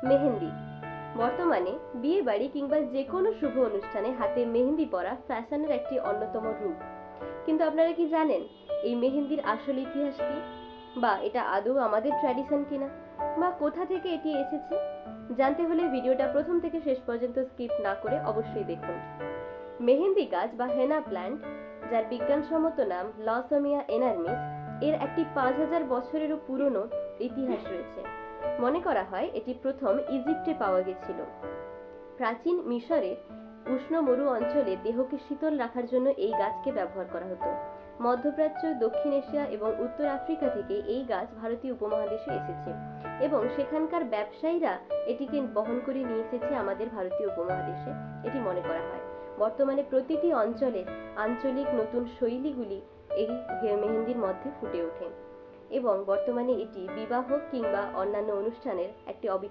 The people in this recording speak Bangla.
মেহেন্দি বর্তমানে বিয়ে বাড়ি কিংবা যে কোনো শুভ অনুষ্ঠানে হাতে মেহেন্দি পরা ফ্যাশনের একটি অন্যতম রূপ। কিন্তু আপনারা কি জানেন এই মেহেন্দির আসল ইতিহাস কি, বা এটা আদৌ আমাদের ট্র্যাডিশন কিনা, বা কোথা থেকে এটি এসেছে? জানতে হলে ভিডিওটা প্রথম থেকে শেষ পর্যন্ত স্কিপ না করে অবশ্যই দেখুন। মেহেন্দি গাছ বা হেনা প্ল্যান্ট, যার বিজ্ঞানসম্মত নাম লসমিয়া এনারমিস, এর একটি 5000 বছরেরও পুরনো ইতিহাস রয়েছে। মনে করা হয় এটি প্রথম ইজিপ্টে পাওয়া গেছিল। প্রাচীন মিশরের উষ্ণ মরু অঞ্চলে দেহকে শীতল রাখার জন্য এই গাছকে ব্যবহার করা হতো। মধ্যপ্রাচ্য, দক্ষিণ এশিয়া এবং উত্তর আফ্রিকা থেকে এই গাছ ভারতীয় উপমহাদেশে এসেছে এবং সেখানকার ব্যবসায়ীরা এটিকে বহন করে নিয়ে এসেছে আমাদের ভারতীয় উপমহাদেশে, এটি মনে করা হয়। বর্তমানে প্রতিটি অঞ্চলের আঞ্চলিক নতুন শৈলীগুলি এই মেহেন্দির মধ্যে ফুটে ওঠে এবং বর্তমানে এটি বিবাহ কিংবা অন্যান্য অনুষ্ঠানের একটি